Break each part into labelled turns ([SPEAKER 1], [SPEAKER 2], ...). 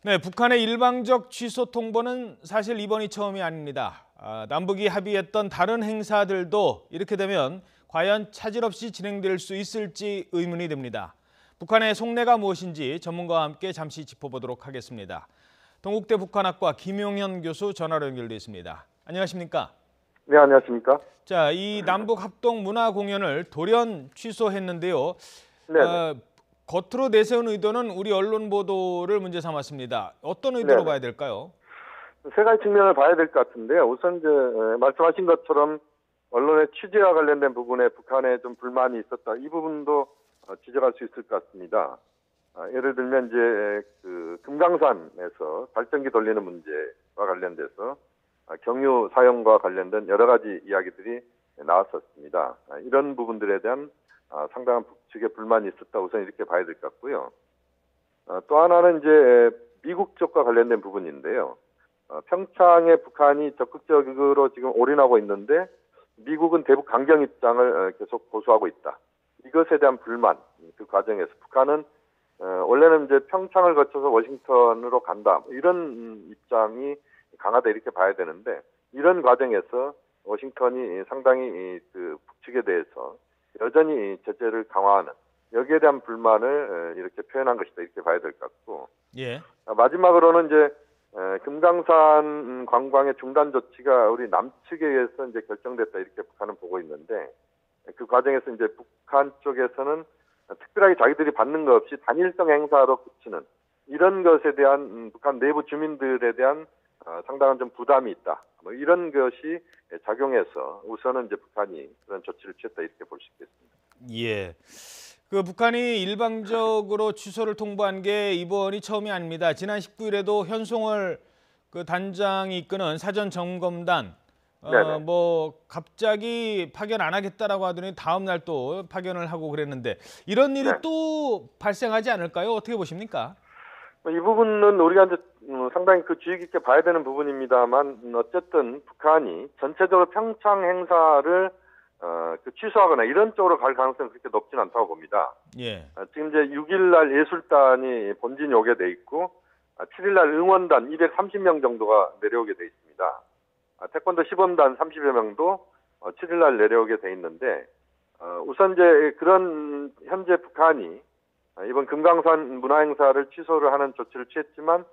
[SPEAKER 1] 네, 북한의 일방적 취소 통보는 사실 이번이 처음이 아닙니다. 남북이 합의했던 다른 행사들도 이렇게 되면 과연 차질 없이 진행될 수 있을지 의문이 됩니다. 북한의 속내가 무엇인지 전문가와 함께 잠시 짚어보도록 하겠습니다. 동국대 북한학과 김용현 교수 전화로 연결돼 있습니다. 안녕하십니까?
[SPEAKER 2] 네, 안녕하십니까?
[SPEAKER 1] 자, 이 남북 합동 문화 공연을 돌연 취소했는데요.
[SPEAKER 2] 네네.
[SPEAKER 1] 겉으로 내세운 의도는 우리 언론 보도를 문제 삼았습니다. 어떤 의도로
[SPEAKER 2] 네네.
[SPEAKER 1] 봐야 될까요?
[SPEAKER 2] 세 가지 측면을 봐야 될 것 같은데요. 우선 이제 말씀하신 것처럼 언론의 취재와 관련된 부분에 북한에 좀 불만이 있었다. 이 부분도 지적할 수 있을 것 같습니다. 예를 들면 이제 그 금강산에서 발전기 돌리는 문제와 관련돼서 경유 사용과 관련된 여러 가지 이야기들이 나왔었습니다. 이런 부분들에 대한 상당한 북측의 불만이 있었다. 우선 이렇게 봐야 될 것 같고요. 또 하나는 이제 미국 쪽과 관련된 부분인데요. 평창에 북한이 적극적으로 지금 올인하고 있는데 미국은 대북 강경 입장을 계속 고수하고 있다. 이것에 대한 불만, 그 과정에서 북한은 원래는 이제 평창을 거쳐서 워싱턴으로 간다. 이런 입장이 강하다 이렇게 봐야 되는데 이런 과정에서 워싱턴이 상당히 그 북측에 대해서 여전히 제재를 강화하는 여기에 대한 불만을 이렇게 표현한 것이다 이렇게 봐야 될 것 같고
[SPEAKER 1] 예.
[SPEAKER 2] 마지막으로는 이제 금강산 관광의 중단 조치가 우리 남측에 의해서 이제 결정됐다 이렇게 북한은 보고 있는데 그 과정에서 이제 북한 쪽에서는 특별하게 자기들이 받는 것 없이 단일성 행사로 그치는 이런 것에 대한 북한 내부 주민들에 대한 상당한 좀 부담이 있다. 뭐 이런 것이 작용해서 우선은 이제 북한이 그런 조치를 취했다 이렇게 볼 수 있겠습니다.
[SPEAKER 1] 예. 그 북한이 일방적으로 취소를 통보한 게 이번이 처음이 아닙니다. 지난 19일에도 현송월 그 단장이 이끄는 사전 점검단 뭐 갑자기 파견 안 하겠다라고 하더니 다음 날 또 파견을 하고 그랬는데 이런 일이 또 발생하지 않을까요? 어떻게 보십니까?
[SPEAKER 2] 이 부분은 우리가 이제 상당히 그 주의 깊게 봐야 되는 부분입니다만 어쨌든 북한이 전체적으로 평창 행사를 그 취소하거나 이런 쪽으로 갈 가능성은 그렇게 높지는 않다고 봅니다.
[SPEAKER 1] 예.
[SPEAKER 2] 지금 이제 6일날 예술단이 본진이 오게 돼 있고 7일날 응원단 230명 정도가 내려오게 돼 있습니다. 태권도 시범단 30여 명도 7일날 내려오게 돼 있는데 우선 이제 그런 현재 북한이 이번 금강산 문화행사를 취소를 하는 조치를 취했지만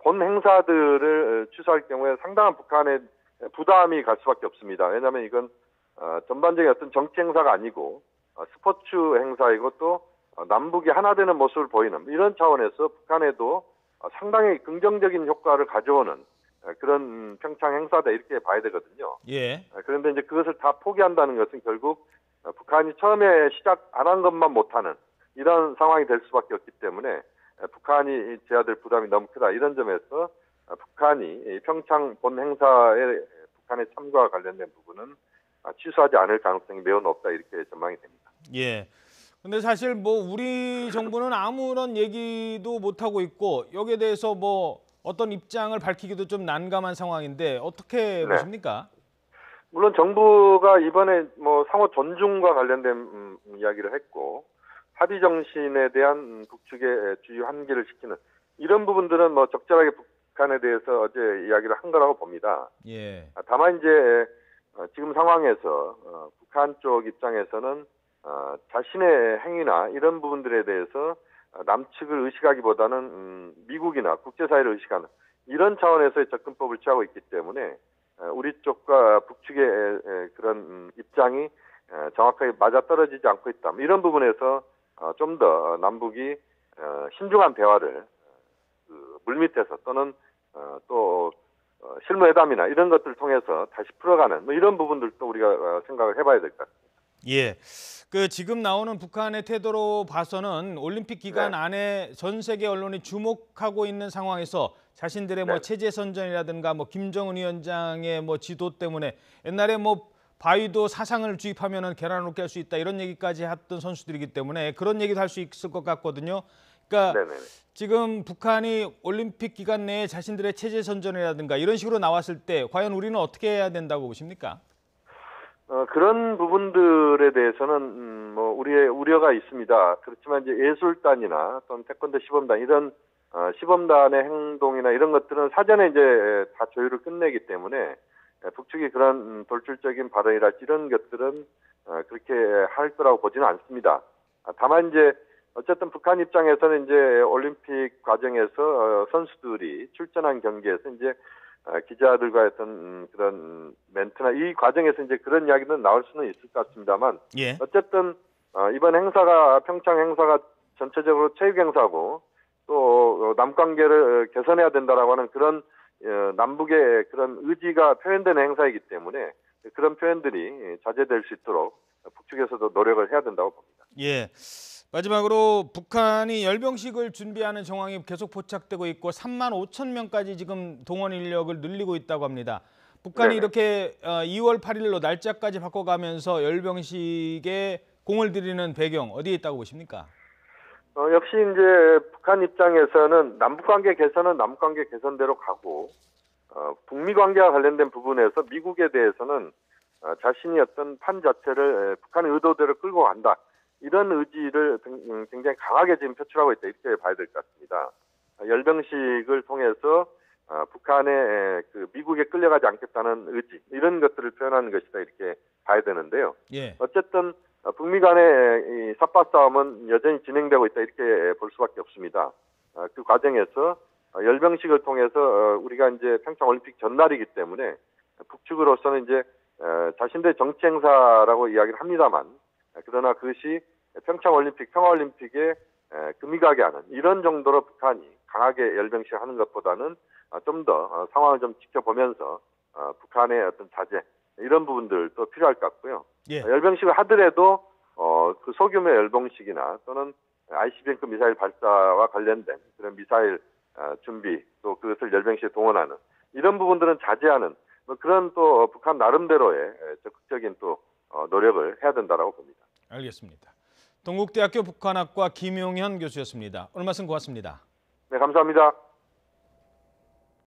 [SPEAKER 2] 본 행사들을 취소할 경우에 상당한 북한의 부담이 갈 수밖에 없습니다. 왜냐하면 이건 전반적인 어떤 정치 행사가 아니고 스포츠 행사이고 또 남북이 하나 되는 모습을 보이는 이런 차원에서 북한에도 상당히 긍정적인 효과를 가져오는 그런 평창 행사다 이렇게 봐야 되거든요.
[SPEAKER 1] 예.
[SPEAKER 2] 그런데 이제 그것을 다 포기한다는 것은 결국 북한이 처음에 시작 안 한 것만 못하는 이런 상황이 될 수밖에 없기 때문에 북한이 져야 될 부담이 너무 크다. 이런 점에서 북한이 평창 본 행사에 북한의 참가와 관련된 부분은 취소하지 않을 가능성이 매우 높다. 이렇게 전망이 됩니다.
[SPEAKER 1] 예. 근데 사실 뭐 우리 정부는 아무런 얘기도 못 하고 있고 여기에 대해서 뭐 어떤 입장을 밝히기도 좀 난감한 상황인데 어떻게 보십니까?
[SPEAKER 2] 물론 정부가 이번에 뭐 상호 존중과 관련된 이야기를 했고 합의 정신에 대한 북측의 주의 환기를 시키는 이런 부분들은 뭐 적절하게 북한에 대해서 어제 이야기를 한 거라고 봅니다.
[SPEAKER 1] 예.
[SPEAKER 2] 다만 이제 지금 상황에서 북한 쪽 입장에서는 자신의 행위나 이런 부분들에 대해서 남측을 의식하기보다는 미국이나 국제사회를 의식하는 이런 차원에서의 접근법을 취하고 있기 때문에 우리 쪽과 북측의 그런 입장이 정확하게 맞아떨어지지 않고 있다. 이런 부분에서 좀 더 남북이 신중한 대화를 물밑에서 또는 또 실무회담이나 이런 것들을 통해서 다시 풀어가는 뭐 이런 부분들도 우리가 생각을 해봐야 될 것 같습니다.
[SPEAKER 1] 예. 그 지금 나오는 북한의 태도로 봐서는 올림픽 기간 안에 전 세계 언론이 주목하고 있는 상황에서 자신들의 뭐 체제 선전이라든가 뭐 김정은 위원장의 뭐 지도 때문에 옛날에 뭐 바위도 사상을 주입하면은 계란을 깨할 수 있다 이런 얘기까지 했던 선수들이기 때문에 그런 얘기도 할 수 있을 것 같거든요. 그러니까 지금 북한이 올림픽 기간 내에 자신들의 체제 선전이라든가 이런 식으로 나왔을 때 과연 우리는 어떻게 해야 된다고 보십니까?
[SPEAKER 2] 그런 부분들에 대해서는 뭐 우리의 우려가 있습니다. 그렇지만 이제 예술단이나 또는 태권도 시범단 이런 시범단의 행동이나 이런 것들은 사전에 이제 다 조율을 끝내기 때문에 북측이 그런 돌출적인 발언이랄지 이런 것들은 그렇게 할 거라고 보지는 않습니다. 다만 이제 어쨌든 북한 입장에서는 이제 올림픽 과정에서 선수들이 출전한 경기에서 이제 기자들과 했던 그런 멘트나 이 과정에서 이제 그런 이야기는 나올 수는 있을 것 같습니다만
[SPEAKER 1] 예.
[SPEAKER 2] 어쨌든 이번 행사가 평창 행사가 전체적으로 체육 행사고 또 남관계를 개선해야 된다라고 하는 그런 남북의 그런 의지가 표현되는 행사이기 때문에 그런 표현들이 자제될 수 있도록 북측에서도 노력을 해야 된다고 봅니다.
[SPEAKER 1] 예. 마지막으로 북한이 열병식을 준비하는 정황이 계속 포착되고 있고 3만 5천 명까지 지금 동원 인력을 늘리고 있다고 합니다. 북한이
[SPEAKER 2] 네네.
[SPEAKER 1] 이렇게 2월 8일로 날짜까지 바꿔가면서 열병식에 공을 들이는 배경 어디에 있다고 보십니까?
[SPEAKER 2] 역시 이제 북한 입장에서는 남북관계 개선은 남북관계 개선대로 가고 북미 관계와 관련된 부분에서 미국에 대해서는 자신이 어떤 판 자체를 북한의 의도대로 끌고 간다. 이런 의지를 굉장히 강하게 지금 표출하고 있다. 이렇게 봐야 될 것 같습니다. 열병식을 통해서 북한의 그 미국에 끌려가지 않겠다는 의지 이런 것들을 표현하는 것이다. 이렇게 봐야 되는데요.
[SPEAKER 1] 예.
[SPEAKER 2] 어쨌든 북미 간의 이 삿바 싸움은 여전히 진행되고 있다. 이렇게 볼 수밖에 없습니다. 그 과정에서 열병식을 통해서 우리가 이제 평창 올림픽 전날이기 때문에 북측으로서는 이제 자신들의 정치 행사라고 이야기를 합니다만 그러나 그것이 평창 올림픽, 평화 올림픽에 금이 가게 하는 이런 정도로 북한이 강하게 열병식을 하는 것보다는 좀 더 상황을 좀 지켜보면서 북한의 어떤 자제 이런 부분들도 필요할 것 같고요.
[SPEAKER 1] 예.
[SPEAKER 2] 열병식을 하더라도 그 소규모 열병식이나 또는 ICBM급 미사일 발사와 관련된 그런 미사일 준비 또 그것을 열병식에 동원하는 이런 부분들은 자제하는 그런 또 북한 나름대로의 적극적인 또 노력을 해야 된다라고 봅니다.
[SPEAKER 1] 알겠습니다. 동국대학교 북한학과 김용현 교수였습니다. 오늘 말씀 고맙습니다.
[SPEAKER 2] 네, 감사합니다.